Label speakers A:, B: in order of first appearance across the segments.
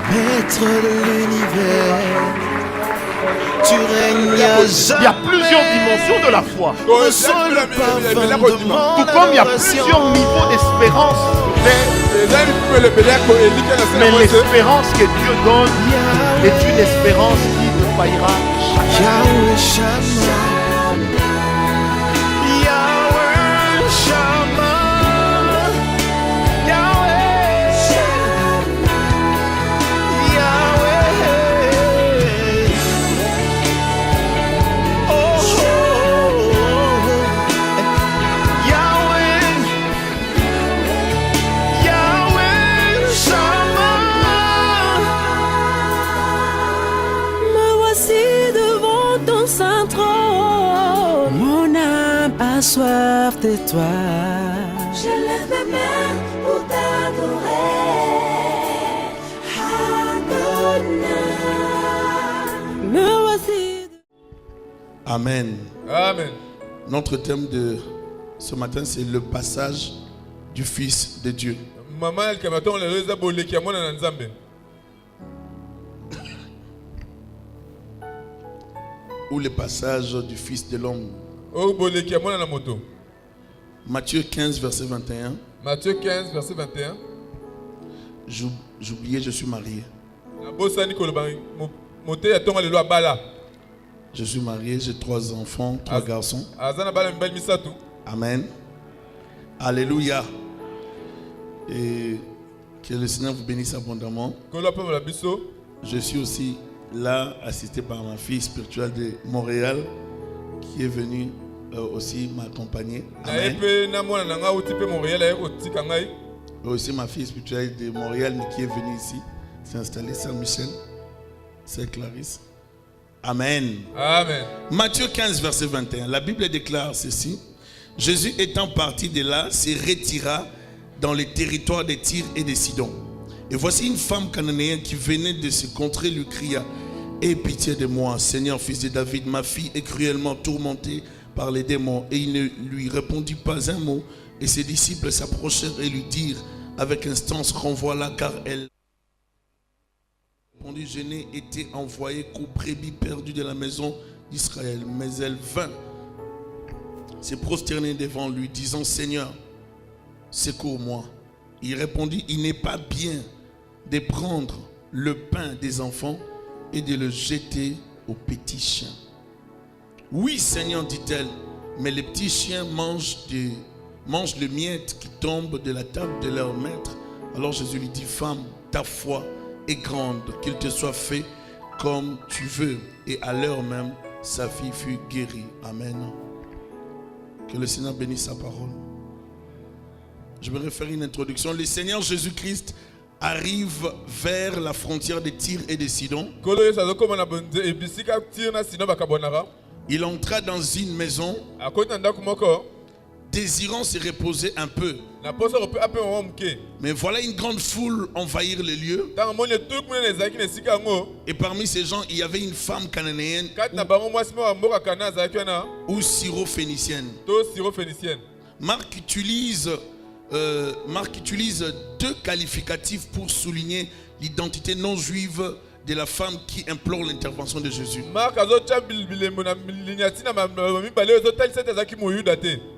A: Maître de l'univers, tu règnes à jamais.
B: Il y a plusieurs dimensions de la foi.
A: Ressens le parfum de mon
B: Tout comme il y a
A: adoration.
B: plusieurs niveaux d'espérance. Mais l'espérance que Dieu donne est une espérance qui ne faillira jamais.
A: Yahweh Shammah. Yahweh Shammah. Yahweh Yahweh. Oh, oh, oh. Yahweh Yahweh Shammah.
C: Me voici devant ton saint trône. Mon âme a soif de toi. Je lève mes mains pour t'adorer. Adonai. Me voici.
A: Amen.
D: Amen.
A: Notre thème de ce matin, c'est le passage du Fils de Dieu.
D: Maman elle kamaton le reza boleki ya mwana na Nzambe.
A: Ou le passage du Fils de l'homme.
D: O boleki ya mwana na moto.
A: Matthieu 15, verset 21.
D: Matthieu 15 verset 21.
A: J'oubliais, je suis marié.
D: Na bosani koloba mote ya tonga lelo abala.
A: Je suis marié, j'ai 3 enfants, 3 garçons.
D: Azana bala mbali misatu.
A: Amen. Alléluia. Et que le Seigneur vous bénisse abondamment.
D: Kolo pa la biso.
A: Je suis aussi là, assisté par ma fille spirituelle de Montréal, qui est venue aussi m'accompagner. Amen. Et aussi ma fille spirituelle de Montréal, mais qui est venue ici s'installer, Sœur Michel, Sœur Clarisse. Amen.
D: Amen.
A: Matthieu 15, verset 21. La Bible déclare ceci. Jésus étant parti de là, se retira dans les territoires de Tyr et de Sidon. Et voici une femme cananéenne qui venait de ce contrée lui cria: aie pitié de moi, Seigneur, fils de David, ma fille est cruellement tourmentée par les démons. Et il ne lui répondit pas un mot. Et ses disciples s'approchèrent et lui dirent avec instance: renvoie-la, car elle répondit: je n'ai été envoyé qu'aux brebis perdues de la maison d'Israël. Mais elle vint se prosterner devant lui, disant: Seigneur, secours-moi. Il répondit: il n'est pas bien de prendre le pain des enfants et de le jeter aux petits chiens. Oui, Seigneur, dit-elle, mais les petits chiens mangent le miette qui tombe de la table de leur maître. Alors Jésus lui dit: femme, ta foi est grande, qu'il te soit fait comme tu veux. Et à l'heure même, sa fille fut guérie. Amen. Que le Seigneur bénisse sa parole. Je vais faire une introduction. Le Seigneur Jésus-Christ arrive vers la frontière de Tyr et de Sidon. Il entra dans une maison, désirant se reposer un peu. Mais voilà une grande foule envahir le lieu. Et parmi ces gens, il y avait une femme cananéenne ou syrophénicienne. Marc utilise 2 qualificatifs pour souligner l'identité non juive de la femme qui implore l'intervention de Jésus.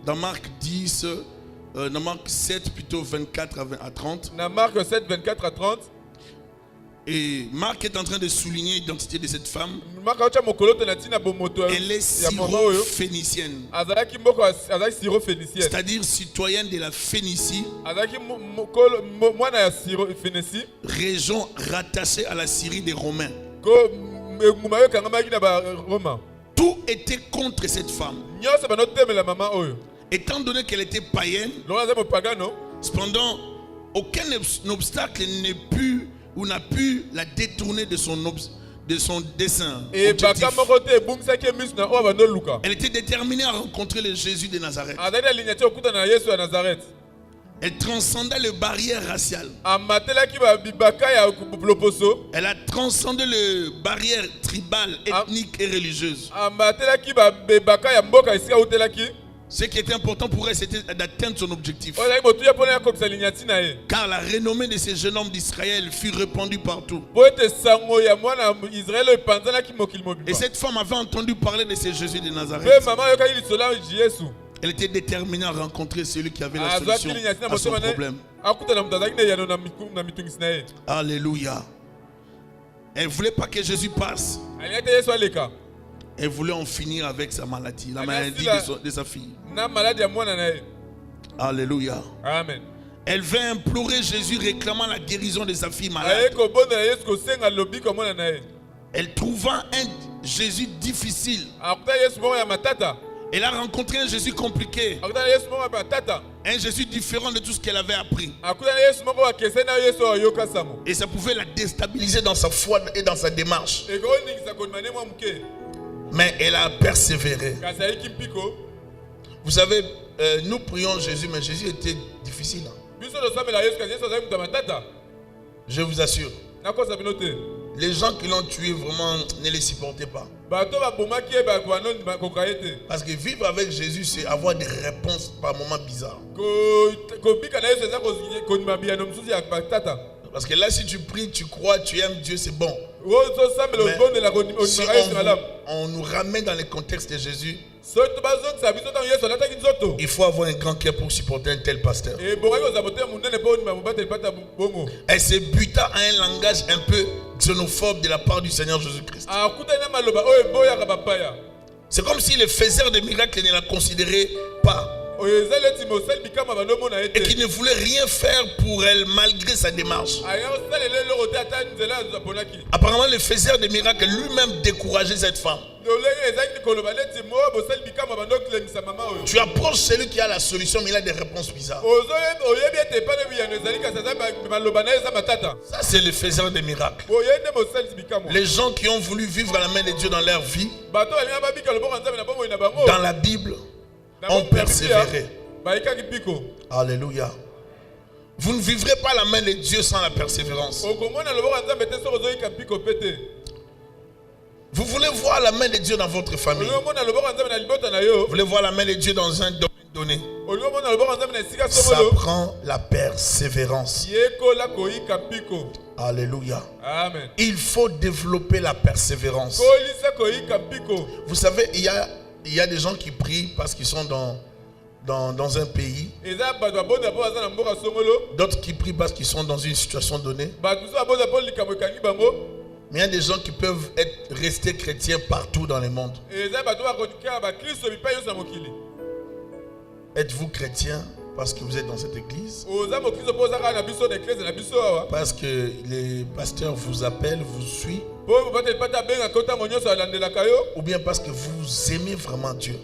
A: Dans Marc 10, dans Marc 7 plutôt 24 à 30.
D: Dans Marc 7 24 à 30.
A: Et Marc est en train de souligner l'identité de cette femme. Elle est syrophénicienne. C'est-à-dire citoyenne de la Phénicie. Région rattachée à la Syrie des Romains. Tout était contre cette femme. Étant donné qu'elle était païenne, cependant, aucun obstacle n'a pu la détourner de son dessein. Elle était déterminée à rencontrer le Jésus de Nazareth. Elle transcendait les barrières raciales. Elle a transcendé les barrières tribales, ethniques et religieuses. Ce qui était important pour elle, c'était d'atteindre son objectif.
D: Ozali motuya pona yakokisa linyati na ye.
A: Car la renommée de ces jeunes hommes d'Israël fut répandue partout.
D: Po ete sango ya mwana Israel epanzanaki mokili
A: Et
D: mobimba.
A: cette femme avait entendu parler de ce Jésus de
D: Pe
A: Nazareth.
D: mama yokaki lisolo ya Yesu.
A: Elle était déterminée à rencontrer celui qui avait la
D: Azwaki
A: solution
D: linyati na
A: à son
D: motema ne.
A: problème.
D: Akutana mutu azalaki na yano na mitungisi na ye.
A: Alléluia. Elle ne voulait pas que Jésus passe.
D: Alingaki te Yesu aleka.
A: Elle voulait en finir avec sa maladie, la
D: Elle
A: maladie
D: a dit
A: de sa fille.
D: Na maladi ya mwana na ye.
A: Alléluia.
D: Amen.
A: Elle vint implorer Jésus réclamant la guérison de sa fille malade.
D: Aye kobondela Yesu kosenga lobi ko mwana na ye.
A: Elle trouva un Jésus difficile.
D: Akuta Yesu moko ya matata.
A: Elle a rencontré un Jésus compliqué.
D: Akuta Yesu moko ya matata.
A: Un Jésus différent de tout ce qu'elle avait appris.
D: Akuta Yesu moko akese na Yesu ayoka sango.
A: Et ça pouvait la déstabiliser dans sa foi et dans sa démarche.
D: Ekoningisa konimane mwa muke.
A: Mais elle a persévéré.
D: Kasi ayiki mpiko.
A: Vous savez, nous prions Jésus, mais Jésus était difficile.
D: Biso tosambela Yesu kasi Yesu azali mutu ya matata.
A: Je vous assure.
D: Nakosa bino te.
A: Les gens qui l'ont tué, vraiment, ne les supportaient pas.
D: Bato babomaki ye bakoanoni bakoka ye te.
A: Parce que vivre avec Jésus, c'est avoir des réponses par moments bizarres.
D: Kobika na Yesu eza konima biyano mosusu ya matata.
A: Parce que là, si tu pries, tu crois, tu aimes Dieu, c'est bon.
D: Si
A: on nous ramène dans le contexte de Jésus,
D: il
A: il faut avoir un grand cœur pour supporter un tel pasteur. Elle se buta à un langage un peu xénophobe de la part du Seigneur Jésus-Christ. C'est comme si le faiseur de miracles ne la considérait pas. Et qu'il ne voulait rien faire pour elle malgré sa démarche. Apparemment, le faiseur de miracles lui-même décourageait cette femme. Tu approches celui qui a la solution, mais il a des réponses bizarres. Ça, c'est le faiseur de miracles. Les gens qui ont voulu vivre à la main de Dieu dans leur vie, dans la Bible, ont persévéré. Alléluia. Vous ne vivrez pas la main de Dieu sans la persévérance. Vous voulez voir la main de Dieu dans votre famille. Vous voulez voir la main de Dieu dans un domaine donné. Ça prend la persévérance. Alléluia.
D: Amen.
A: Il faut développer la persévérance. Vous savez, il y a des gens qui prient parce qu'ils sont dans un pays. D'autres qui prient parce qu'ils sont dans une situation donnée. Mais il y a des gens qui peuvent rester chrétiens partout dans le monde. Êtes-vous chrétien parce que vous êtes dans cette église? Parce que les pasteurs vous appellent, vous suivent? Ou bien parce que vous aimez vraiment Dieu?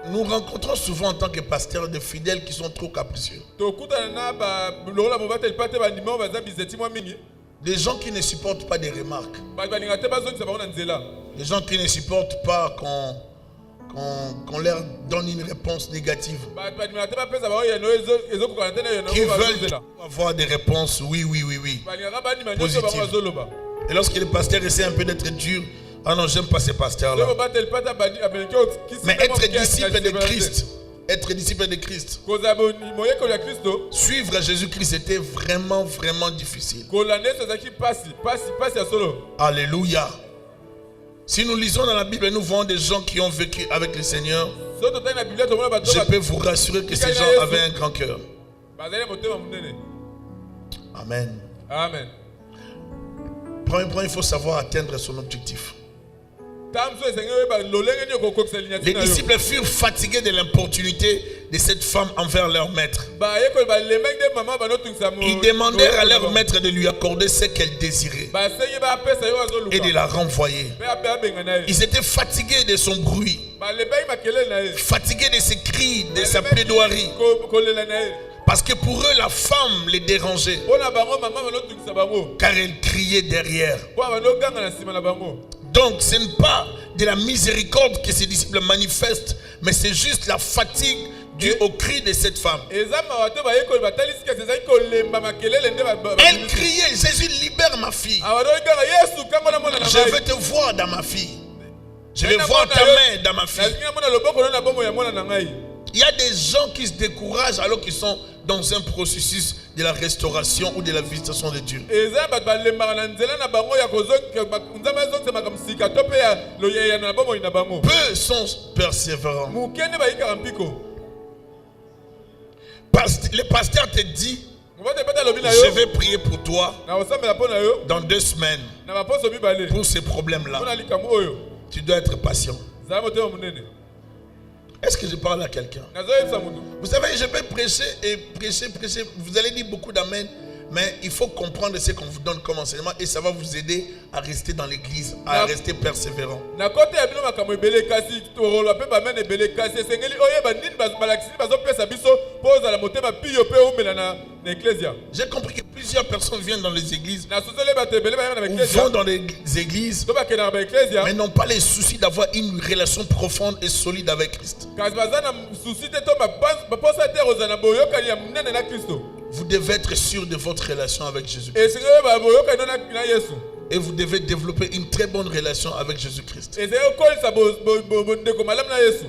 A: Nous rencontrons souvent en tant que pasteurs des fidèles qui sont trop capricieux. Des gens qui ne supportent pas des remarques. Des gens qui ne supportent pas qu'on leur donne une réponse négative. Qui veulent avoir des réponses oui, positives. Et lorsque le pasteur essaie un peu d'être dur, ah non, j'aime pas ces pasteurs-là. Mais être disciple de Christ, suivre Jésus-Christ était vraiment, vraiment difficile. Alléluia. Si nous lisons dans la Bible, nous voyons des gens qui ont vécu avec le Seigneur. Je peux vous rassurer que ces gens avaient un grand cœur. Amen.
D: Amen.
A: Premièrement, il faut savoir atteindre son objectif. Les disciples furent fatigués de l'importunité de cette femme envers leur maître. Ils demandèrent à leur maître de lui accorder ce qu'elle désirait et de la renvoyer. Ils étaient fatigués de son bruit, fatigués de ses cris, de sa plaidoirie. Parce que pour eux, la femme les dérangeait. Car elle criait derrière. Donc, ce n'est pas de la miséricorde que ces disciples manifestent, mais c'est juste la fatigue due au cri de cette femme. Elle criait, Jésus, libère ma fille. Je veux te voir dans ma fille. Je vais voir ta main dans ma fille. Il y a des gens qui se découragent alors qu'ils sont dans un processus de la restauration ou de la visitation de Dieu. Peu sont persévérants. Le pasteur te dit, je vais prier pour toi dans 2 semaines pour ces problèmes-là. Tu dois être patient. Est-ce que je parle à quelqu'un? Vous savez, je peux prêcher et prêcher. Vous allez dire beaucoup d'amen, mais il faut comprendre ce qu'on vous donne comme enseignement et ça va vous aider à rester dans l'église, à rester persévérant. J'ai compris que plusieurs personnes viennent dans les églises ou vont dans les églises mais n'ont pas les soucis d'avoir une relation profonde et solide avec Christ. Vous devez être sûr de votre relation avec Jésus-Christ. Et vous devez développer une très bonne relation avec Jésus-Christ.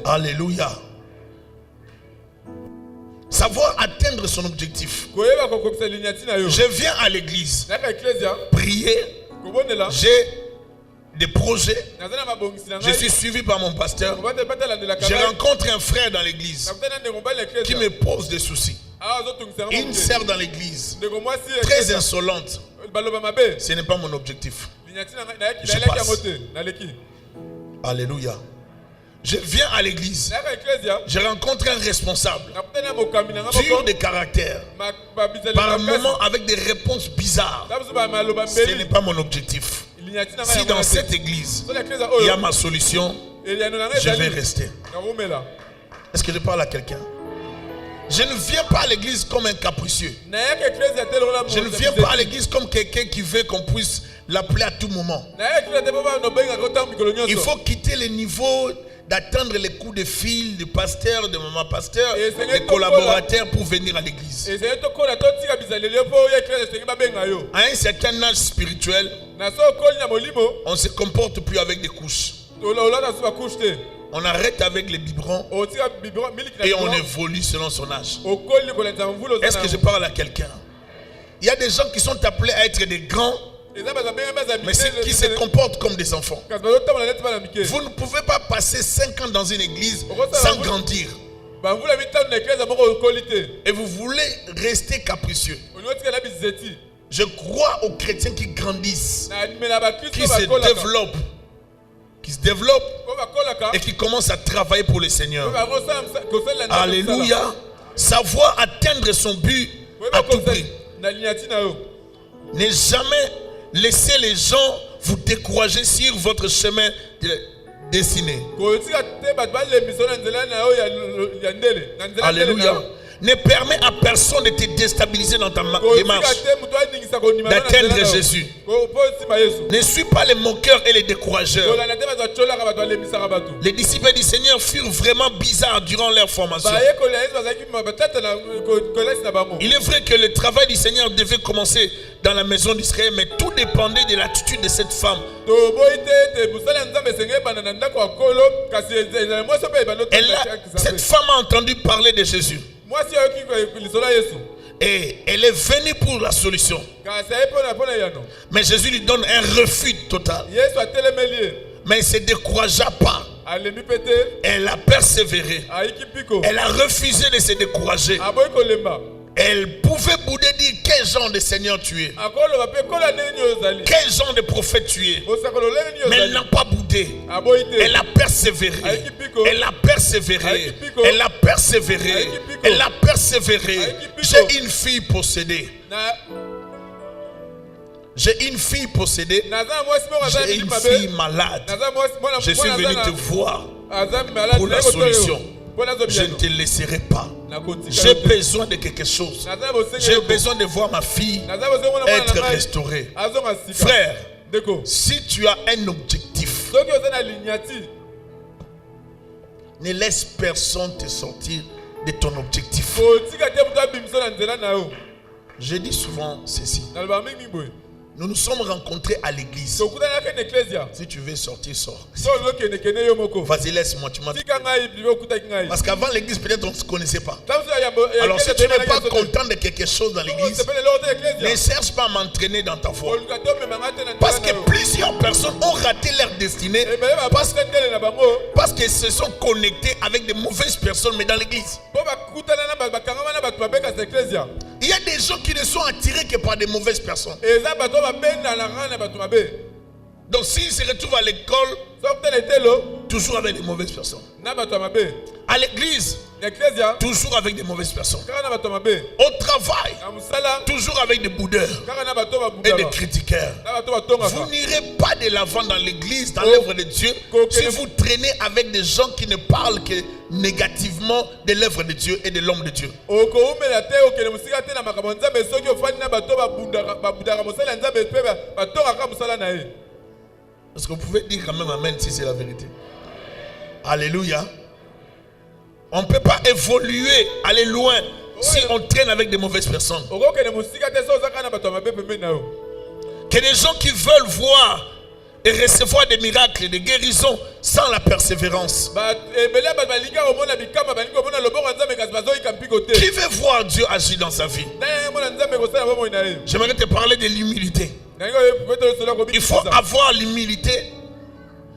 A: Alléluia. Savoir atteindre son objectif. Je viens à l'église prier. J'ai des projets. Je suis suivi par mon pasteur. Je rencontre un frère dans l'église qui me pose des soucis. Une sœur dans l'église très insolente. Ce n'est pas mon objectif. Je passe. Alléluia. Je viens à l'église. Je rencontre un responsable dur de caractère, par moments avec des réponses bizarres. Ce n'est pas mon objectif. Si dans cette église il y a ma solution, je vais rester. Est-ce que je parle à quelqu'un? Je ne viens pas à l'église comme un capricieux. Je ne viens pas à l'église comme quelqu'un qui veut qu'on puisse l'appeler à tout moment. Il faut quitter le niveau d'attendre les coups de fil du pasteur, de maman pasteur, des collaborateurs pour venir à l'église. À un certain âge spirituel, on ne se comporte plus avec des couches. On arrête avec les biberons et on évolue selon son âge. Est-ce que je parle à quelqu'un? Il y a des gens qui sont appelés à être des grands, mais qui se comportent comme des enfants. Vous ne pouvez pas passer 5 ans dans une église sans grandir. Et vous voulez rester capricieux. Je crois aux chrétiens qui grandissent, qui se développent et qui commencent à travailler pour le Seigneur. Alléluia. Savoir atteindre son but à tout prix. Ne jamais laisser les gens vous décourager sur votre chemin destiné. Alléluia. Ne permets à personne de te déstabiliser dans ta démarche d'atteindre Jésus. Ne suis pas les moqueurs et les décourageurs. Les disciples du Seigneur furent vraiment bizarres durant leur formation. Il est vrai que le travail du Seigneur devait commencer dans la maison d'Israël, mais tout dépendait de l'attitude de cette femme. Cette femme a entendu parler de Jésus. Et elle est venue pour la solution. Mais Jésus lui donne un refus total. Mais elle ne se découragea pas. Elle a persévéré. Elle a refusé de se décourager. Elle pouvait bouder dire quel genre de Seigneur tu es, quel genre de prophète tu es. Mais elle n'a pas boudé. Elle a persévéré. Elle a persévéré. Elle a persévéré. Elle a persévéré. J'ai une fille possédée. J'ai une fille possédée. J'ai une fille malade. Je suis venu te voir pour la solution. Je ne te laisserai pas. J'ai besoin de quelque chose. J'ai besoin de voir ma fille être restaurée. Frère, si tu as un objectif, ne laisse personne te sortir de ton objectif. Je dis souvent ceci. Nous nous sommes rencontrés à l'église. Si tu veux sortir, sors. Vas-y, laisse-moi, tu m'entends. Parce qu'avant l'église, peut-être on ne se connaissait pas. Alors si tu n'es pas content de quelque chose dans l'église, ne cherche pas à m'entraîner dans ta foi. Parce que plusieurs personnes ont raté leur destinée parce qu'elles se sont connectées avec de mauvaises personnes, mais dans l'église. Il y a des gens qui ne sont attirés que par de mauvaises personnes. Donc s'ils se retrouvent à l'école, toujours avec de mauvaises personnes. À l'église, toujours avec de mauvaises personnes. Au travail, toujours avec des boudeurs et des critiqueurs. Vous n'irez pas de l'avant dans l'église, dans l'œuvre de Dieu, si vous traînez avec des gens qui ne parlent que négativement de l'œuvre de Dieu et de l'homme de Dieu. Parce que vous pouvez dire quand même amen si c'est la vérité. Alléluia. On ne peut pas évoluer, aller loin si on traîne avec de mauvaises personnes. Que des gens qui veulent voir et recevoir des miracles, des guérisons sans la persévérance. Qui veut voir Dieu agir dans sa vie? J'aimerais te parler de l'humilité. Il faut avoir l'humilité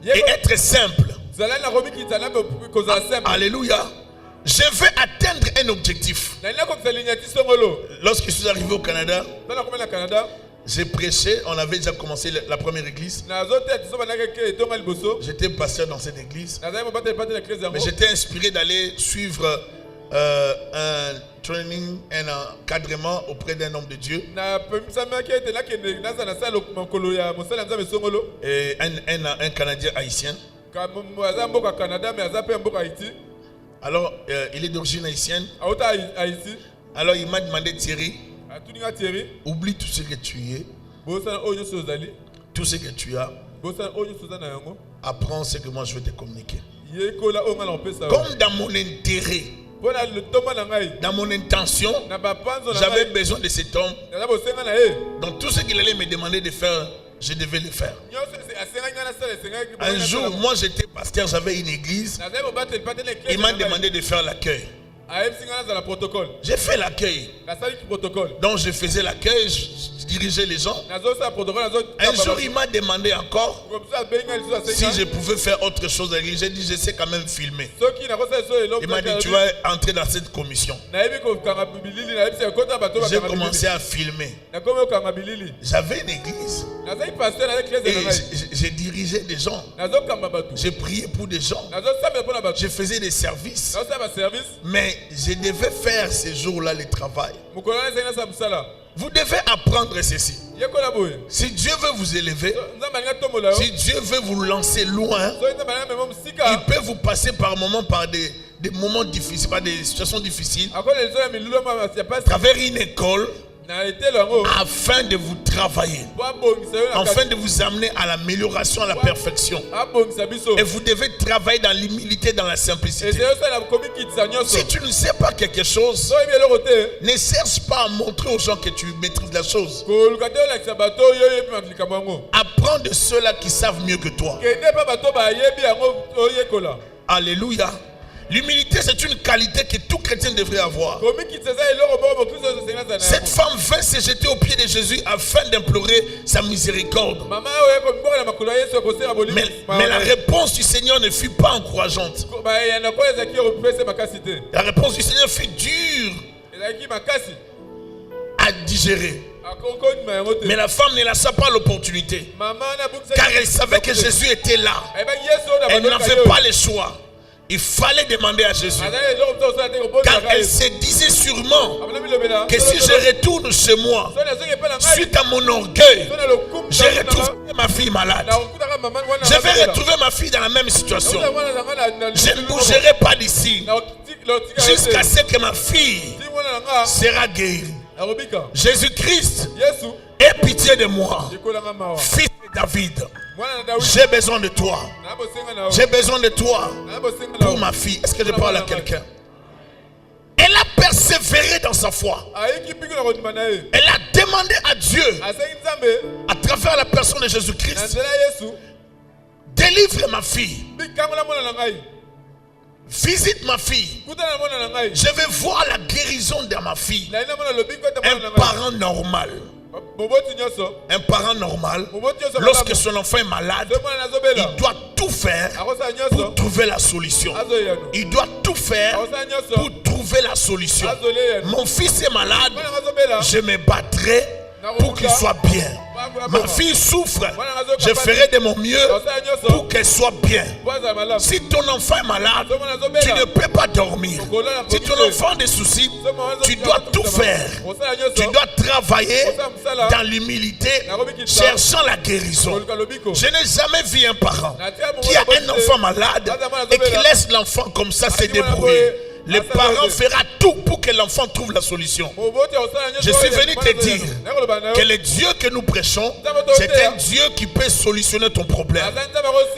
A: et être simple. Alléluia. Je veux atteindre un objectif. Lorsque je suis arrivé au Canada, j'ai prêché, on avait déjà commencé la première église. J'étais pasteur dans cette église. Mais j'étais inspiré d'aller suivre un training, un encadrement auprès d'un homme de Dieu. Et un Canadien haïtien. Alors, il est d'origine haïtienne. Alors, il m'a demandé, Thierry, oublie tout ce que tu es, tout ce que tu as, apprends ce que moi je vais te communiquer. Comme dans mon intérêt, dans mon intention, j'avais besoin de cet homme. Donc tout ce qu'il allait me demander de faire, je devais le faire. Un jour, moi j'étais pasteur, j'avais une église. Il m'a demandé de faire l'accueil. J'ai fait l'accueil. Donc je faisais l'accueil, je dirigeais les gens. Un jour il m'a demandé encore si je pouvais faire autre chose. J'ai dit je sais quand même filmer. Il m'a dit tu vas entrer dans cette commission. J'ai commencé à filmer. J'avais une église. Et j'ai dirigé des gens. J'ai prié pour des gens. Je faisais des services. Mais je devais faire ces jours-là le travail. Vous devez apprendre ceci. Si Dieu veut vous élever, si Dieu veut vous lancer loin, il peut vous passer par moments par des moments difficiles, par des situations difficiles, à travers une école, afin de vous travailler, afin de vous amener à l'amélioration, à la perfection. Et vous devez travailler dans l'humilité, dans la simplicité. Si tu ne sais pas quelque chose, ne cherche pas à montrer aux gens que tu maîtrises la chose. Apprends de ceux-là qui savent mieux que toi. Alléluia. L'humilité, c'est une qualité que tout chrétien devrait avoir. Cette femme vint se jeter aux pieds de Jésus afin d'implorer sa miséricorde. Mais la réponse du Seigneur ne fut pas encourageante. La réponse du Seigneur fut dure à digérer. Mais la femme ne lâcha pas l'opportunité, car elle savait que Jésus était là. Elle n'avait pas le choix. Il fallait demander à Jésus. Car elle se disait sûrement que si je retourne chez moi, suite à mon orgueil, je retrouverai ma fille malade. Je vais retrouver ma fille dans la même situation. Je ne bougerai pas d'ici jusqu'à ce que ma fille sera guérie. Jésus-Christ, aie pitié de moi, fils de David. J'ai besoin de toi. J'ai besoin de toi pour ma fille. Est-ce que je parle à quelqu'un? Elle a persévéré dans sa foi. Elle a demandé à Dieu, à travers la personne de Jésus-Christ, délivre ma fille. Visite ma fille. Je vais voir la guérison de ma fille. Un parent normal. Un parent normal, lorsque son enfant est malade, il doit tout faire pour trouver la solution. Il doit tout faire pour trouver la solution. Mon fils est malade, je me battrai pour qu'il soit bien. Ma fille souffre, je ferai de mon mieux pour qu'elle soit bien. Si ton enfant est malade, tu ne peux pas dormir. Si ton enfant a des soucis, tu dois tout faire. Tu dois travailler dans l'humilité, cherchant la guérison. Je n'ai jamais vu un parent qui a un enfant malade et qui laisse l'enfant comme ça se débrouiller. Le parent fera tout pour que l'enfant trouve la solution. Je suis venu te dire que le Dieu que nous prêchons, c'est un Dieu qui peut solutionner ton problème.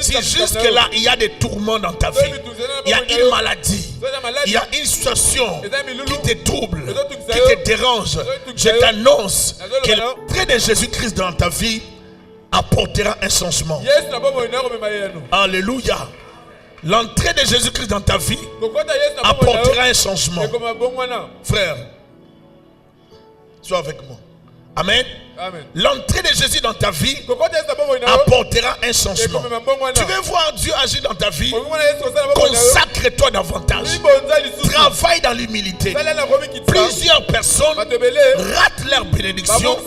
A: Si jusque là il y a des tourments dans ta vie, il y a une maladie, il y a une situation qui te trouble, qui te dérange, je t'annonce que l'entrée de Jésus-Christ dans ta vie apportera un changement. Alléluia. L'entrée de Jésus-Christ dans ta vie apportera un changement. Frère, sois avec moi. Amen. L'entrée de Jésus dans ta vie apportera un changement. Tu veux voir Dieu agir dans ta vie? Consacre-toi davantage. Travaille dans l'humilité. Plusieurs personnes ratent leur bénédiction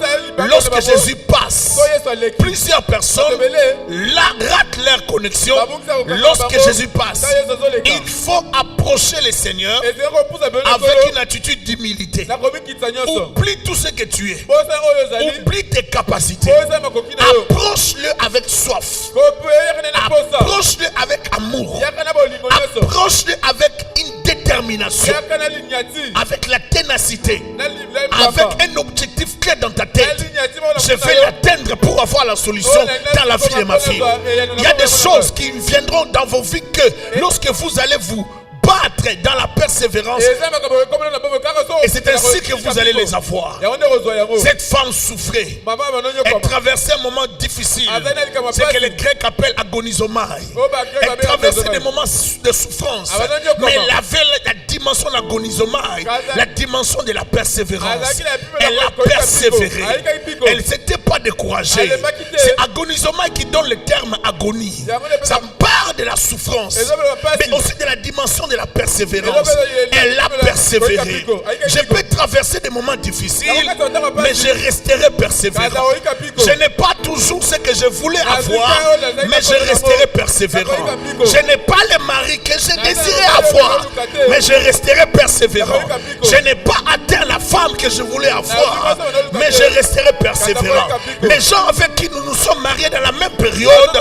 A: lorsque Jésus passe. Plusieurs personnes ratent leur connexion lorsque Jésus passe. Il faut approcher le Seigneur avec une attitude d'humilité. Oublie tout ce que tu es. Oublie tes capacités. Approche-le avec soif. Approche-le avec amour. Approche-le avec une détermination. Avec la ténacité. Avec un objectif clair dans ta tête. Je vais l'atteindre pour avoir la solution dans la vie de ma fille. Il y a des choses qui viendront dans vos vies que lorsque vous allez vous battre dans la persévérance, et c'est ainsi que vous allez les avoir. Cette femme souffrait, elle traversait un moment difficile, ce que les Grecs appellent agonisomai. Elle traversait des moments de souffrance, mais elle avait la dimension d'agonisomai, la dimension de la persévérance. Elle a persévéré, elle ne s'était pas découragée. C'est agonisomai qui donne le terme agonie. Ça part de la souffrance, mais aussi de la dimension de la persévérance. Elle a persévéré. Je peux traverser des moments difficiles, mais je resterai persévérant. Je n'ai pas toujours ce que je voulais avoir, mais je resterai persévérant. Je n'ai pas le mari que je désirais avoir, mais je resterai persévérant. Je n'ai pas atteint la femme que je voulais avoir, mais je resterai persévérant. Les gens avec qui nous nous sommes mariés dans la même période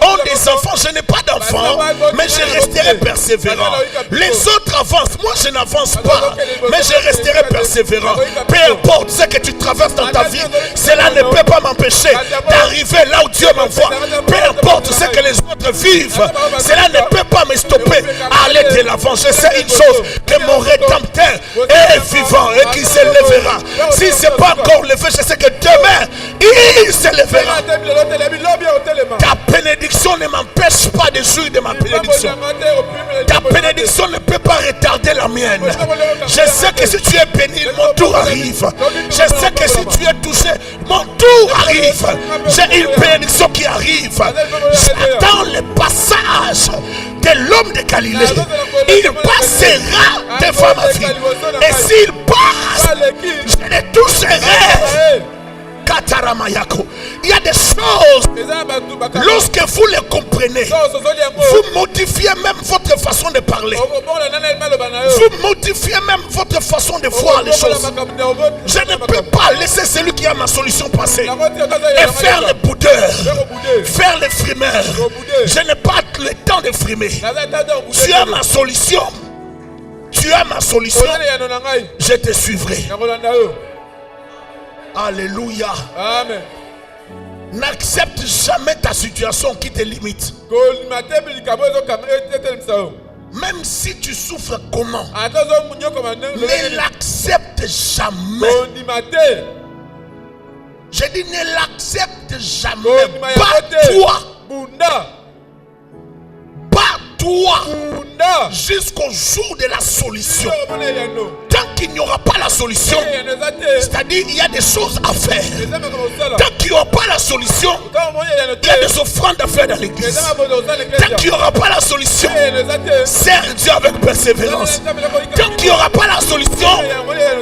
A: ont des enfants. Je n'ai pas d'enfants, mais je resterai persévérant. Les autres avancent, moi je n'avance pas, mais je resterai persévérant. Peu importe ce que tu traverses dans ta vie, cela ne peut pas m'empêcher d'arriver là où Dieu m'envoie. Peu importe ce que les autres vivent, cela ne peut pas me stopper à aller de l'avant. Je sais une chose, que mon Rédempteur est vivant et qu'il se lèvera. Si ce n'est pas encore levé, je sais que demain il se lèvera. Ta bénédiction ne m'empêche pas de jouir de ma bénédiction. Ta bénédiction ne peut pas retarder la mienne. Je sais que si tu es béni, mon tour arrive. Je sais que si tu es touché, mon tour arrive. J'ai une bénédiction qui arrive. J'attends le passage de l'homme de Galilée. Il passera devant ma vie. Et s'il passe, je le toucherai. Il y a des choses, lorsque vous les comprenez, vous modifiez même votre façon de parler. Vous modifiez même votre façon de voir les choses. Je ne peux pas laisser celui qui a ma solution passer et faire le boudeur, faire le frimeur. Je n'ai pas le temps de frimer. Tu as ma solution. Tu as ma solution. Je te suivrai. Alléluia. Amen. N'accepte jamais ta situation qui te limite. Même si tu souffres comment,
D: ata ozomunyo koma
A: ne l'accepte jamais.
D: ondima te.
A: Je dis ne l'accepte jamais.
D: Ondima yango te.
A: Bats-toi.
D: Bunda.
A: Bats-toi
D: Bunda.
A: jusqu'au jour de la solution.
D: Soki omona eyano.
A: Tant qu'il n'y aura pas la solution,
D: Eyano eza te.
A: c'est-à-dire il y a des choses à faire.
D: Eza makambo kosala.
A: Tant qu'il n'y aura pas la solution,
D: Ota omoni eyano
A: il y a
D: te.
A: des offrandes à faire dans l'église.
D: Eza mabozo kosala
A: Tant
D: eklesia.
A: qu'il n'y aura pas la solution,
D: Eyano eza te.
A: sers Dieu avec persévérance. Tant qu'il n'y aura pas la solution,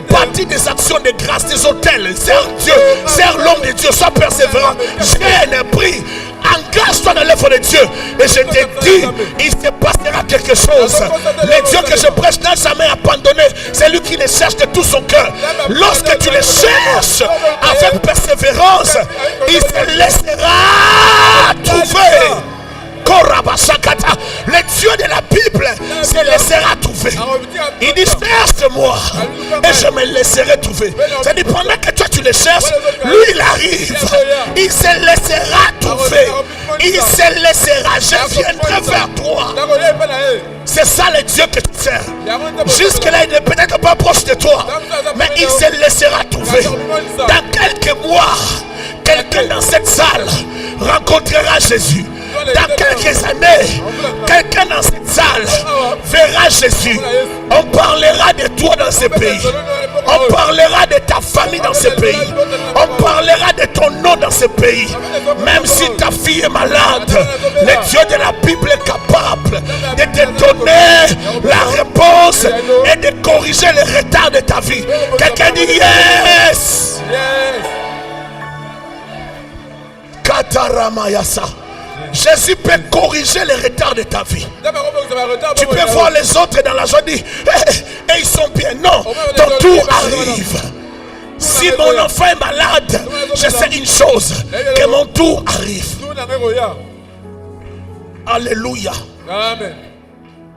A: partie des actions de grâce, des hôtels, sers Dieu, sers l'homme de Dieu, sois persévérant. Gêne, prie, engage-toi dans l'œuvre de Dieu. Et je te dis, il se passera quelque chose. Le Dieu que je prêche n'a jamais abandonné. C'est lui qui les cherche de tout son cœur. Lorsque tu les cherches avec persévérance, il se laissera trouver. Korabasakata. Le Dieu de la Bible se laissera trouver. Il dit cherche-moi et je me laisserai trouver. C'est-à-dire pendant que toi tu le cherches, lui il arrive. Il se laissera trouver. Il se laissera. Je viendrai vers toi. C'est ça le Dieu que tu sers. Jusque-là il n'est peut-être pas proche de toi, mais il se laissera trouver. Dans quelques mois, quelqu'un dans cette salle rencontrera Jésus. Dans quelques années, quelqu'un dans cette salle verra Jésus. On parlera de toi dans ce pays. On parlera de ta famille dans ce pays. On parlera de ton nom dans ce pays. Même si ta fille est malade, le Dieu de la Bible est capable de te donner la réponse et de corriger les retards de ta vie. Quelqu'un dit yes. Kataramayasa. Jésus peut corriger les retards de ta vie. Tu peux voir les autres dans la joie dire et ils sont bien. Non, ton tour arrive. Si mon enfant est malade, je sais une chose, que mon tour arrive. Alléluia.
D: Amen.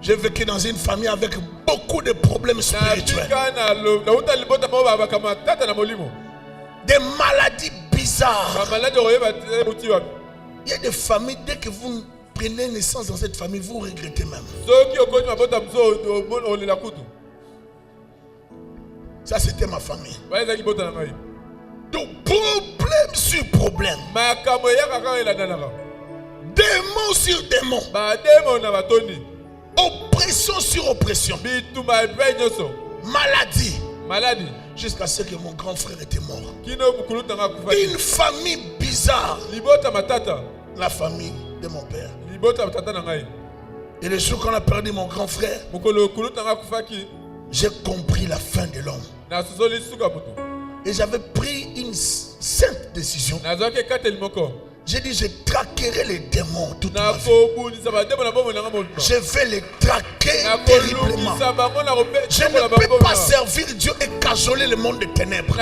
A: J'ai vécu dans une famille avec beaucoup de problèmes spirituels. Des maladies bizarres. Il y a des familles, dès que vous prenez naissance dans cette famille, vous regrettez même. Ça, c'était ma famille. Donc, problème sur problème. Démon sur démon. Oppression sur oppression. Maladie. Jusqu'à ce que mon grand frère était mort. Une famille bizarre. La famille de mon père. Et le jour qu'on a perdu mon grand frère, j'ai compris la fin de l'homme. Et j'avais pris une sainte décision. J'ai dit, je traquerai les démons toute ma vie. Je vais les traquer terriblement. Je ne peux pas servir Dieu et cajoler le monde des ténèbres.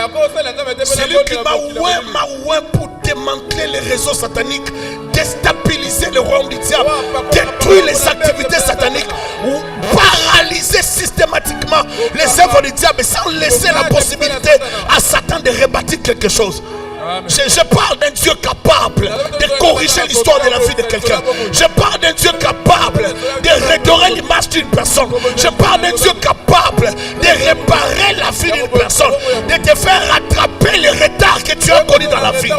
A: Celui qui m'a oué pour démanteler les réseaux sataniques, déstabiliser le royaume du diable, détruire les activités sataniques, ou paralyser systématiquement les œuvres du diable sans laisser la possibilité à Satan de rebâtir quelque chose. Je parle d'un Dieu capable de corriger l'histoire de la vie de quelqu'un. Je parle d'un Dieu capable de redorer l'image d'une personne. Je parle d'un Dieu capable de réparer la vie d'une personne, de te faire rattraper les retards que tu as connus dans la vie.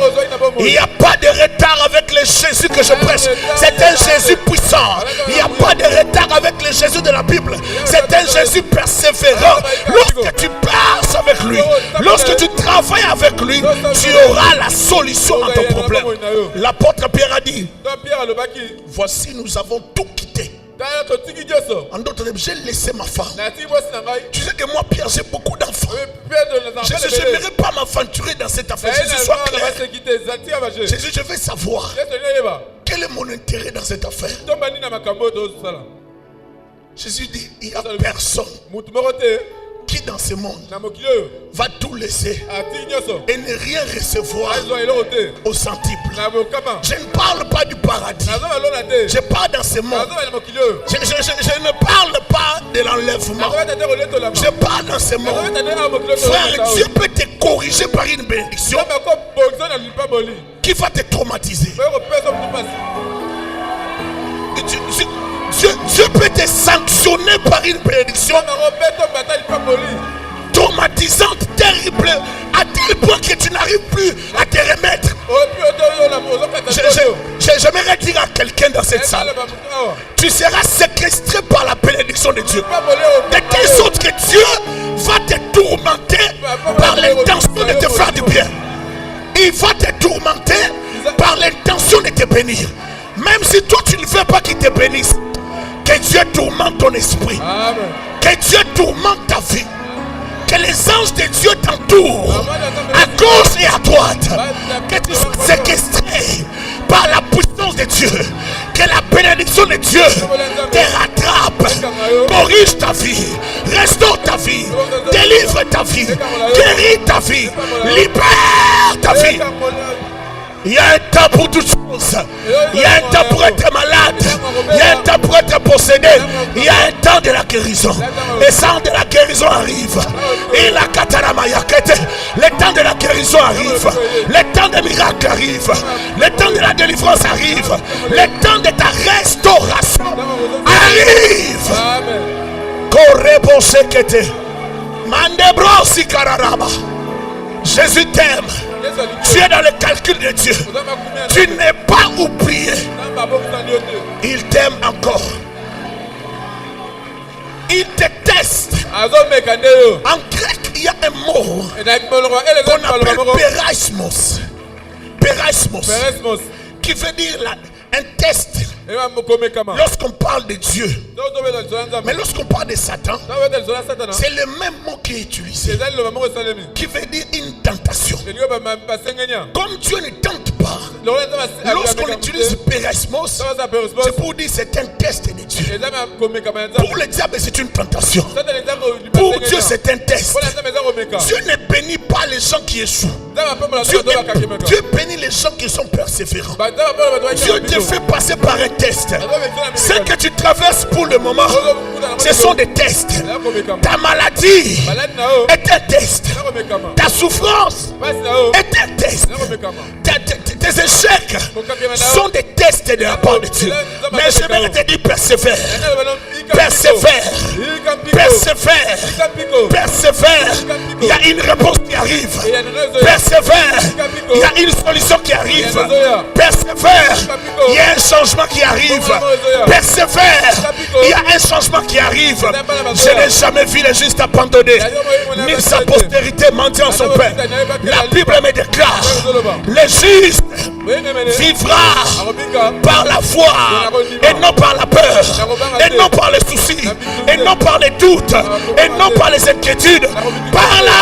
A: Il n'y a pas de retard avec le Jésus que je prêche. C'est un Jésus puissant. Il n'y a pas de retard avec le Jésus de la Bible. C'est un Jésus persévérant. Lorsque tu passes avec lui, lorsque tu travailles avec lui, tu auras la solution à ton problème. L'apôtre Pierre a dit, voici nous avons tout quitté. En d'autres termes, j'ai laissé ma femme. Tu sais que moi Pierre, j'ai beaucoup d'enfants. Je n'aimerais pas m'aventurer dans cette affaire. Jésus, sois clair. Jésus, je veux savoir quel est mon intérêt dans cette affaire. Jésus dit, il n'y a personne qui dans ce monde va tout laisser et ne rien recevoir au centuple. Je ne parle pas du paradis. Je parle dans ce monde. Je ne parle pas de l'enlèvement. Je parle dans ce monde. Frère, Dieu peut te corriger par une bénédiction qui va te traumatiser. Dieu peut te sanctionner par une bénédiction traumatisante, terrible, à tel point que tu n'arrives plus à te remettre. J'aimerais dire à quelqu'un dans cette salle, tu seras séquestré par la bénédiction de Dieu. De telle sorte que Dieu va te tourmenter par l'intention de te faire du bien. Il va te tourmenter par l'intention de te bénir. Même si toi tu ne veux pas qu'il te bénisse, que Dieu tourmente ton esprit. Amen. Que Dieu tourmente ta vie. Que les anges de Dieu t'entourent à gauche et à droite. Que tu sois séquestré par la puissance de Dieu. Que la bénédiction de Dieu te rattrape, corrige ta vie, restaure ta vie, délivre ta vie, guérit ta vie, libère ta vie. Il y a un temps pour toutes choses. Il y a un temps pour être malade. Il y a un temps pour être possédé. Il y a un temps de la guérison. Et ça de la guérison arrive. Et la katanamayakete. Le temps de la guérison arrive. Le temps des miracles arrive. Le temps de la délivrance arrive. Le temps de ta restauration arrive. Korebo sekete. Mandebro sikararaba. Jésus t'aime. Tu es dans le calcul de Dieu. Tu n'es pas oublié. Il t'aime encore. Il te teste. En grec, il y a un mot qu'on appelle péraismos. Péraismos. Qui veut dire un test. Lorsqu'on parle de Dieu, mais lorsqu'on parle de Satan, c'est le même mot qui est utilisé, qui veut dire une tentation. Comme Dieu ne tente pas, lorsqu'on utilise pérismos, c'est pour dire c'est un test de Dieu. Pour le diable, c'est une tentation. Pour Dieu, c'est un test. Dieu ne bénit pas les gens qui échouent. Dieu bénit les gens qui sont persévérants. Dieu te fait passer par un test. Ce que tu traverses pour le moment, ce sont des tests. Ta maladie est un test. Ta souffrance est un test. Tes échecs sont des tests de la part de Dieu. Mais je vais te dire persévère. Persévère. Persévère. Persévère. Il y a une réponse qui arrive. Persévère. Il y a une solution qui arrive. Persévère. Il y a un changement qui arrive. Persévère. Il y a un changement qui arrive. Je n'ai jamais vu le juste abandonné, ni sa postérité mendiant son père. La Bible me déclare: le juste vivra par la foi et non par la peur, et non par les soucis, et non par les doutes, et non par les inquiétudes. Par là,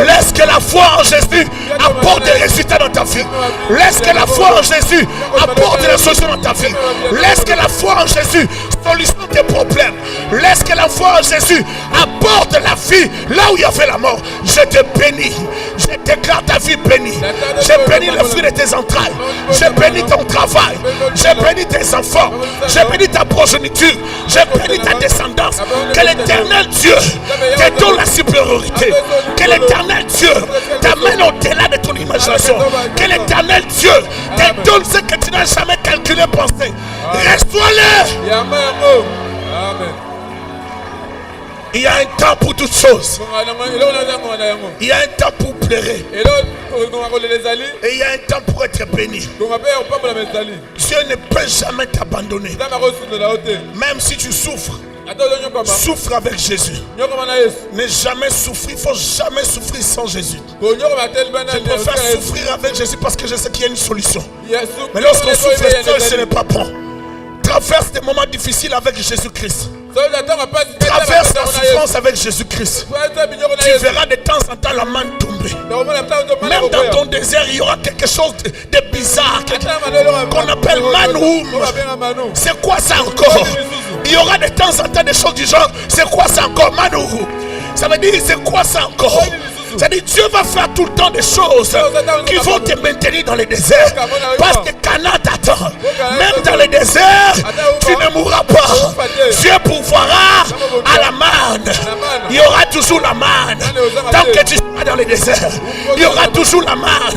A: laisse que la foi en Jésus apporte des résultats dans ta vie. Laisse que la foi en Jésus apporte des solutions dans ta vie. Laisse que la foi en Jésus solutionne tes problèmes. Laisse que la foi en Jésus apporte la vie là où il y avait la mort. Je te bénis. Je déclare ta vie bénie. Je bénis le fruit de tes entrailles. Je bénis ton travail. Je bénis tes enfants. Je bénis ta progéniture. Je bénis ta descendance. Que l'Éternel Dieu te donne la supériorité. Que l'Éternel Dieu t'amène au-delà de ton imagination. Que l'Éternel Dieu te donne ce que tu n'as jamais calculé, pensé. Reçois-le. Amen. Il y a un temps pour toutes choses. Il y a un temps pour pleurer. Et il y a un temps pour être béni. Dieu ne peut jamais t'abandonner. Même si tu souffres, souffre avec Jésus. Ne jamais souffrir. Il ne faut jamais souffrir sans Jésus. Je préfère souffrir avec Jésus parce que je sais qu'il y a une solution. Mais lorsqu'on souffre seul, ce n'est pas bon. Traverse des moments difficiles avec Jésus-Christ. Traverse la souffrance avec Jésus-Christ. Tu verras de temps en temps la main tomber. Même dans ton désert, il y aura quelque chose de bizarre qu'on appelle manroum. C'est quoi ça encore? Il y aura de temps en temps des choses du genre: c'est quoi ça encore? Manroum. Ça veut dire c'est quoi ça encore? C'est-à-dire Dieu va faire tout le temps des choses qui vont te maintenir dans les déserts. Parce que Canaan t'attend. Même dans les déserts, tu ne mourras pas. Dieu pourvoira à la manne. Il y aura toujours la manne. Tant que tu seras dans les déserts, il y aura toujours la manne.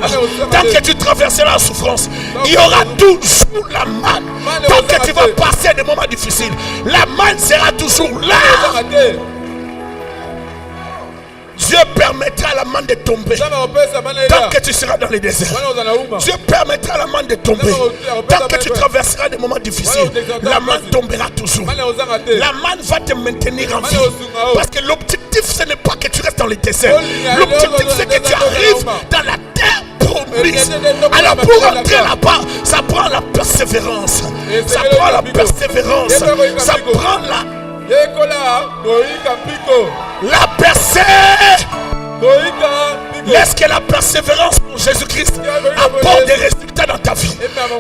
A: Tant que tu traverseras la souffrance, il y aura toujours la manne. Tant que tu vas passer des moments difficiles, la manne sera toujours là. Dieu permettra à la manne de tomber tant que tu seras dans les déserts. Dieu permettra à la manne de tomber tant que tu traverseras des moments difficiles. La manne tombera toujours. La manne va te maintenir en vie. Parce que l'objectif, ce n'est pas que tu restes dans les déserts. L'objectif, c'est que tu arrives dans la terre promise. Alors pour entrer là-bas, ça prend la persévérance. Ça prend la persévérance. Ça prend la percée. Laisse que la persévérance pour Jésus-Christ apporte des résultats dans ta vie.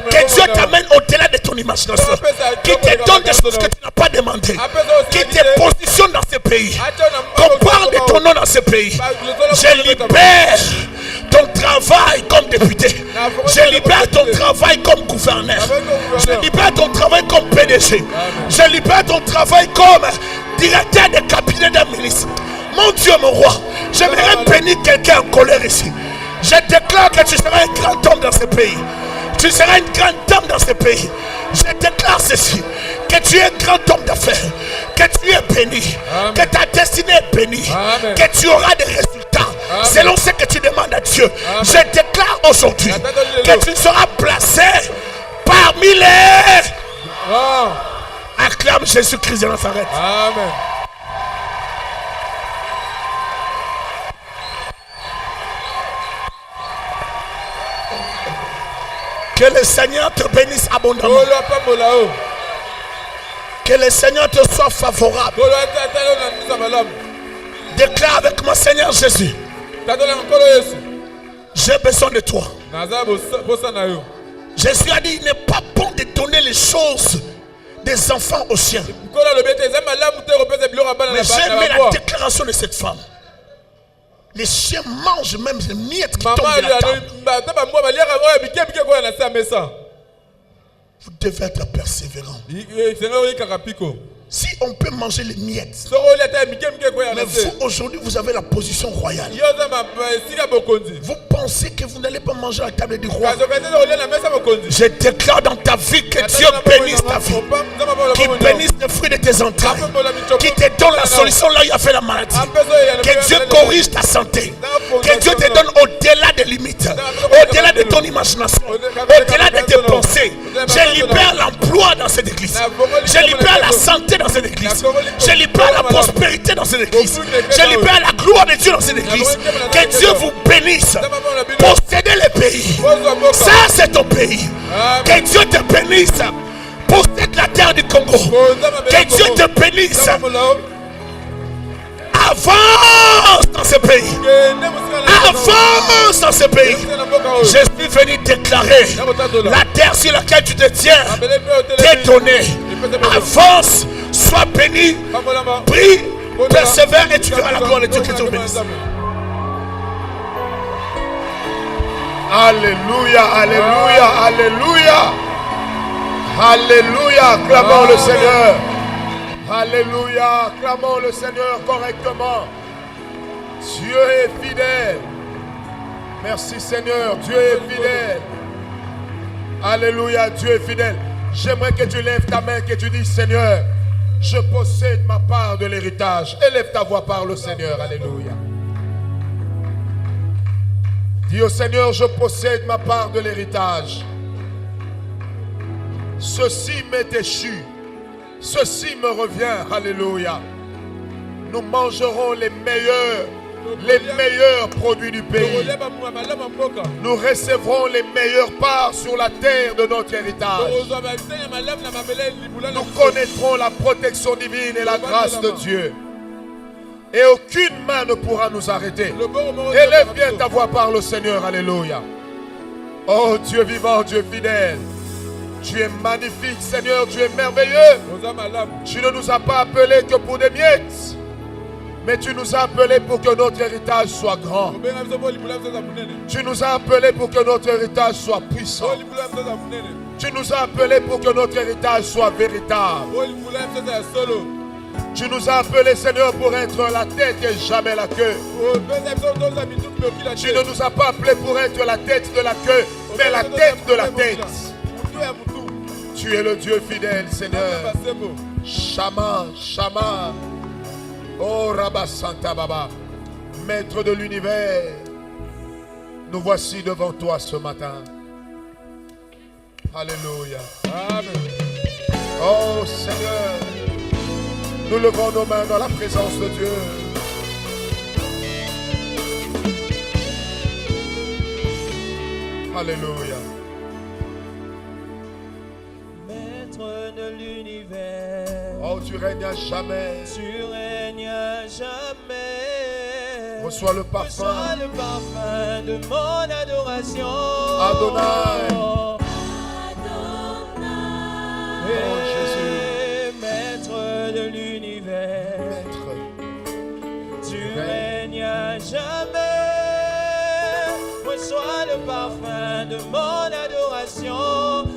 A: Que Dieu t'amène au-delà de ton imagination. Qui te donne des choses que tu n'as pas demandées. Qui te positionne dans ce pays. Qu'on parle de ton nom dans ce pays. Je libère ton travail comme député. Je libère ton travail comme gouverneur. Je libère ton travail comme PDG. Je libère ton travail comme directeur de cabinet d'un ministre. Mon Dieu, mon roi, j'aimerais bénir quelqu'un en colère ici. Je déclare que tu seras un grand homme dans ce pays. Tu seras une grande dame dans ce pays. Je déclare ceci, que tu es un grand homme d'affaires, que tu es béni, Amen. Que ta destinée est bénie, Amen. Que tu auras des résultats Amen. Selon ce que tu demandes à Dieu. Amen. Je déclare aujourd'hui que tu seras placé parmi les... Acclame Jésus-Christ de Nazareth. Amen. Que le Seigneur te bénisse abondamment. Que le Seigneur te soit favorable. Déclare avec moi, Seigneur Jésus, j'ai besoin de toi. Jésus a dit, il n'est pas bon de donner les choses des enfants aux chiens. Mais j'ai aimé la déclaration de cette femme. Les chiens mangent même les miettes qui tombent de la table. Vous devez être persévérant. Si on peut manger les miettes, mais vous aujourd'hui vous avez la position royale. Vous pensez que vous n'allez pas manger à la table du roi. Je déclare dans ta vie que Dieu bénisse ta vie, qu'il bénisse les fruits de tes entrailles, qu'il te donne la solution là où il a fait la maladie, que Dieu corrige ta santé, que Dieu te donne au-delà des limites, au-delà de ton imagination, au-delà de tes pensées. Je libère l'emploi dans cette église. Je libère la santé dans cette église. Je libère la prospérité dans cette église. Je libère la gloire de Dieu dans cette église. Que Dieu vous bénisse. Possédez le pays. Ça, c'est ton pays. Que Dieu te bénisse. Possède la terre du Congo. Que Dieu te bénisse. Avance dans ce pays. Avance dans ce pays. Je suis venu déclarer la terre sur laquelle tu te tiens t'est donnée. Avance, sois béni, prie, persévère et tu verras la gloire de Dieu qui te bénisse.
B: Alléluia, alléluia, alléluia. Alléluia, clamons le Seigneur. Alléluia, clamons le Seigneur correctement. Dieu est fidèle. Merci Seigneur, Dieu est fidèle. Alléluia, Dieu est fidèle. J'aimerais que tu lèves ta main, que tu dises Seigneur, je possède ma part de l'héritage. Élève ta voix, parle au Seigneur. Alléluia. Dis au Seigneur, je possède ma part de l'héritage. Ceci m'est échu. Ceci me revient. Alléluia. Nous mangerons les meilleurs produits du pays. Nous recevrons les meilleures parts sur la terre de notre héritage. Nous connaîtrons la protection divine et la grâce de Dieu. Et aucune main ne pourra nous arrêter. Élève bien ta voix, parle au Seigneur. Alléluia. Oh Dieu vivant, Dieu fidèle. Tu es magnifique, Seigneur, tu es merveilleux. Tu ne nous as pas appelés que pour des miettes, Mais tu nous as appelés pour que notre héritage soit grand. Tu nous as appelés pour que notre héritage soit puissant. Tu nous as appelés pour que notre héritage soit véritable. Tu nous as appelés, Seigneur, pour être la tête et jamais la queue. Tu ne nous as pas appelés pour être la tête de la queue, mais la tête de la tête. Tu es le Dieu fidèle, Seigneur. Shama, Shama. Oh Rabba Santa Baba, Maître de l'univers, nous voici devant toi ce matin. Alléluia. Amen. Oh Seigneur, nous levons nos mains dans la présence de Dieu. Alléluia.
C: Maître de l'univers,
B: oh tu règnes à jamais.
C: Tu règnes à jamais.
B: Reçois le parfum.
C: Reçois le parfum de mon adoration.
B: Adonai.
C: Oh Jésus, Maître de l'univers,
B: Maître,
C: tu règnes à jamais. Reçois le parfum de mon adoration.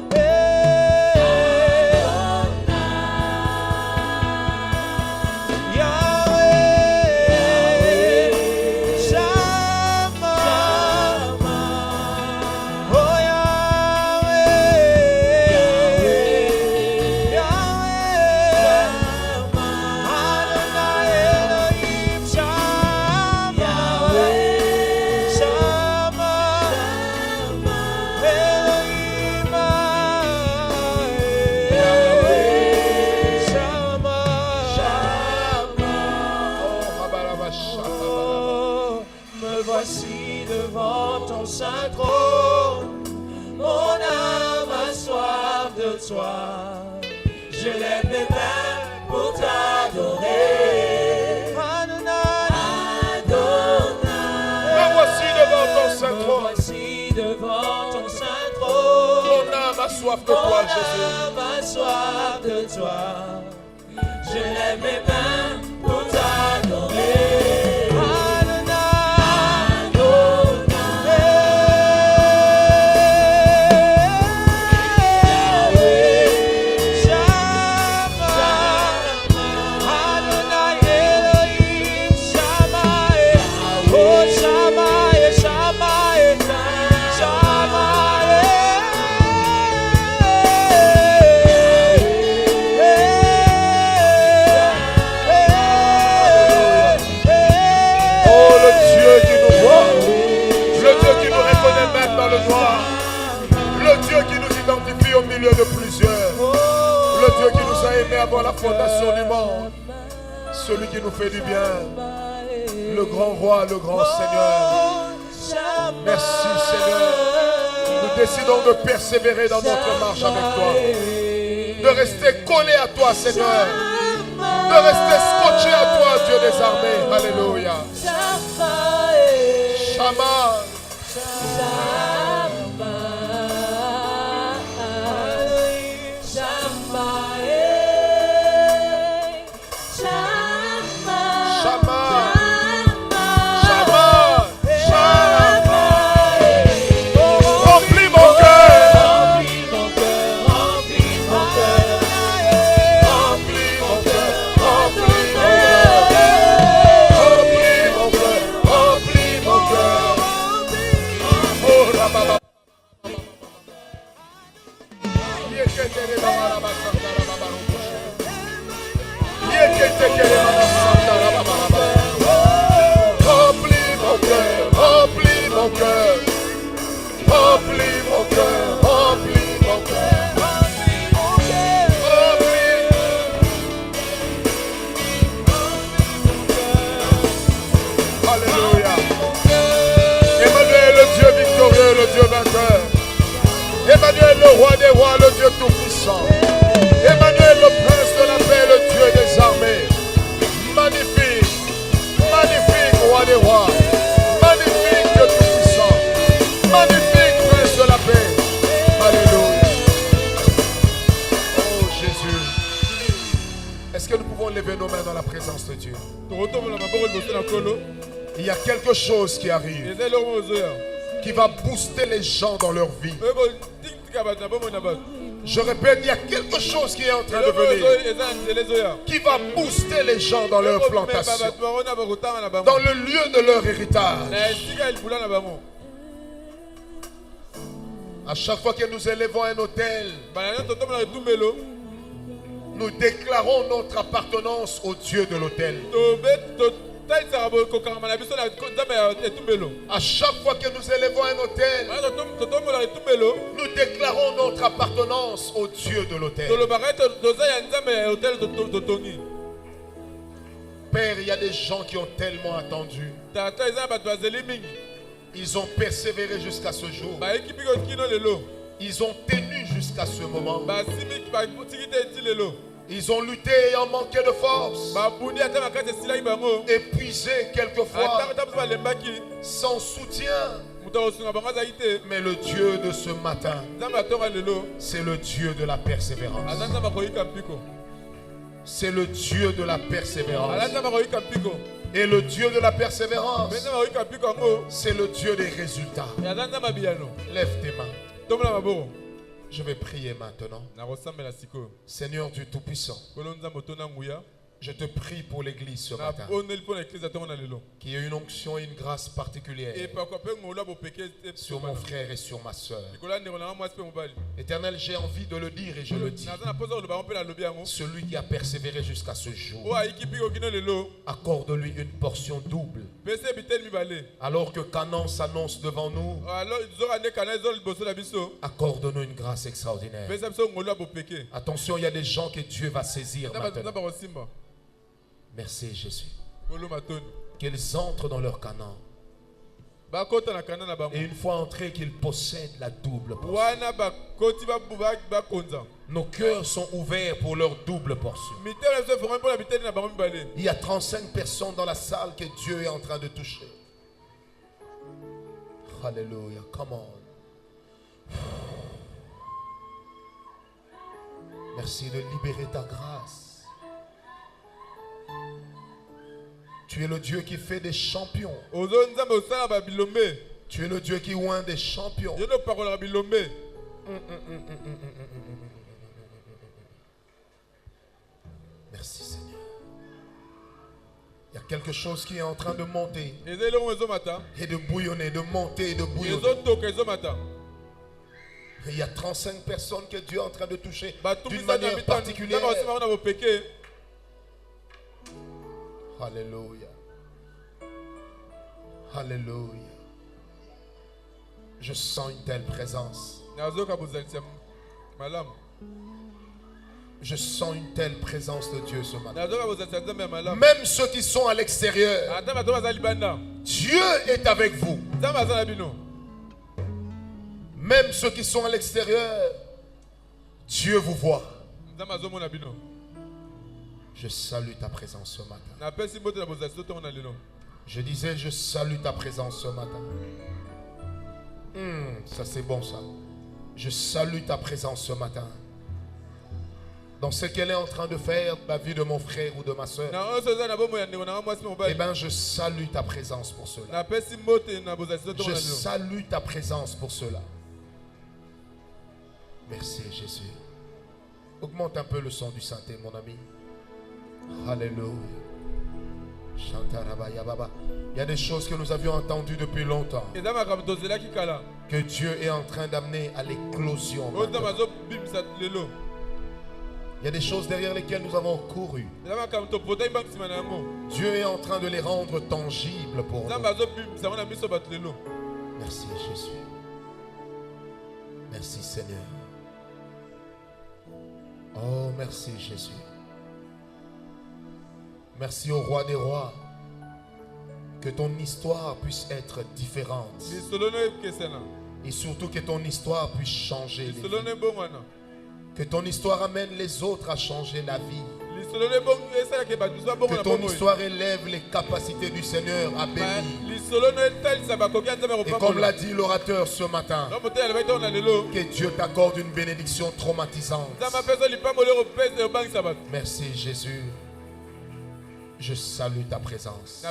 C: Je lève mes mains pour t'adorer. Adonai,
B: me voici devant ton saint trône.
C: Me voici devant ton saint trône.
B: Mon âme a soif de toi, Jésus.
C: Mon âme a soif de toi. Je lève mes mains pour t'adorer.
B: Au milieu de plusieurs, le Dieu qui nous a aimés avant la fondation du monde, celui qui nous fait du bien, le grand roi, le grand Seigneur. Merci Seigneur, nous décidons de persévérer dans notre marche avec toi, de rester collés à toi Seigneur, de rester scotchés à toi Dieu des armées. Alléluia. Shama. Emmanuel, le roi des rois, le Dieu tout-puissant. Emmanuel, le prince de la paix, le Dieu des armées. Magnifique, magnifique roi des rois. Magnifique Dieu tout-puissant. Magnifique prince de la paix. Alléluia. Oh Jésus. Est-ce que nous pouvons lever nos mains dans la présence de Dieu? quelque chose qui arrive, qui va booster les gens dans leur vie. Je répète, il y a quelque chose qui est en train de venir, qui va booster les gens dans leur plantation, dans le lieu de leur héritage. À chaque fois que nous élevons un autel, nous déclarons notre appartenance au Dieu de l'autel. À chaque fois que nous élevons un autel, nous déclarons notre appartenance au Dieu de l'autel. Père, il y a des gens qui ont tellement attendu. Ils ont persévéré jusqu'à ce jour. Ils ont tenu jusqu'à ce moment. Ils ont lutté et ont manqué de force. Épuisés quelquefois. Sans soutien. Mais le Dieu de ce matin, c'est le Dieu de la persévérance. C'est le Dieu de la persévérance. Et le Dieu de la persévérance, c'est le Dieu des résultats. Lève tes mains. Je vais prier maintenant. Seigneur Dieu Tout-Puissant, je te prie pour l'église ce matin. Qu'il y ait une onction et une grâce particulière sur mon frère et sur ma soeur. Éternel, j'ai envie de le dire et je le dis. Celui qui a persévéré jusqu'à ce jour, accorde-lui une portion double. Alors que Canaan s'annonce devant nous, accorde-nous une grâce extraordinaire. Attention, il y a des gens que Dieu va saisir maintenant. Merci Jésus. Qu'ils entrent dans leur Canaan. Et une fois entrés, qu'ils possèdent la double portion. Nos cœurs sont ouverts pour leur double portion. Il y a 35 personnes dans la salle que Dieu est en train de toucher. Alléluia. Come on. Merci de libérer ta grâce. Tu es le Dieu qui fait des champions. Tu es le Dieu qui oint des champions. Merci Seigneur. Il y a quelque chose qui est en train de monter et de bouillonner, de monter et de bouillonner. Et il y a 35 personnes que Dieu est en train de toucher d'une manière particulière. Alléluia. Alléluia. Je sens une telle présence. Je sens une telle présence de Dieu ce matin. Même ceux qui sont à l'extérieur, Dieu est avec vous. Même ceux qui sont à l'extérieur, Dieu vous voit. Je salue ta présence ce matin. Je disais, je salue ta présence ce matin. Ça c'est bon ça. Je salue ta présence ce matin. Dans ce qu'elle est en train de faire, la vie de mon frère ou de ma soeur. Eh bien, je salue ta présence pour cela. Je salue ta présence pour cela. Merci Jésus. Augmente un peu le son du synthé, mon ami. Alléluia. Il y a des choses que nous avions entendues depuis longtemps, que Dieu est en train d'amener à l'éclosion. Il y a des choses derrière lesquelles nous avons couru. Dieu est en train de les rendre tangibles pour nous. Merci Jésus. Merci Seigneur. Oh, merci Jésus. Merci au roi des rois. Que ton histoire puisse être différente. Et surtout que ton histoire puisse changer les vies. Que ton histoire amène les autres à changer la vie. Que ton histoire élève les capacités du Seigneur à bénir. Et comme l'a dit l'orateur ce matin, que Dieu t'accorde une bénédiction traumatisante. Merci Jésus. Je salue ta présence.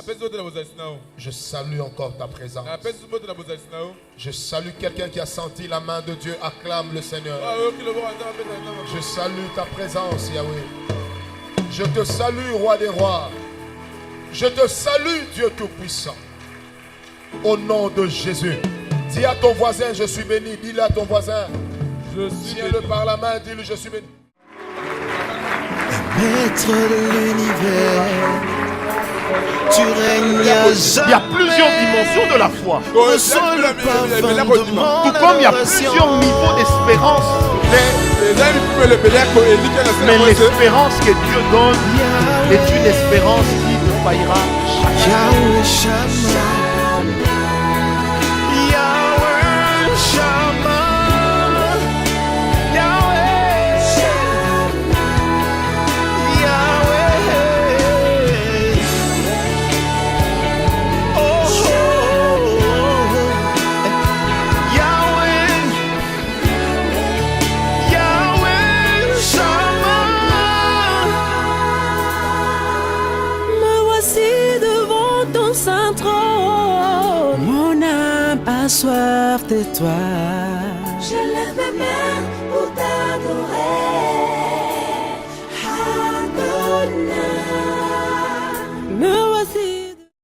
B: Je salue encore ta présence. Je salue quelqu'un qui a senti la main de Dieu. Acclame le Seigneur. Je salue ta présence, Yahweh. Je te salue, roi des rois. Je te salue, Dieu Tout-Puissant. Au nom de Jésus. Dis à ton voisin, je suis béni. Dis-le à ton voisin. Tiens-le par la main, dis-le, je suis béni.
C: Maître de l'univers, tu règnes à jamais.
E: Il y a plusieurs dimensions de la foi.
C: Ressens le parfum de mon
E: Tout comme il y a
C: adoration.
E: plusieurs niveaux d'espérance. Mais l'espérance que Dieu donne est une espérance qui ne faillira jamais.
C: Yahweh Shammah, Yahweh Shammah, Yahweh Shammah, Yahweh. Oh, oh, oh. Yahweh, Yahweh Shammah. Me voici devant ton saint trône. Mon âme a soif de toi. Je lève mes mains pour t'adorer. Adonai. Me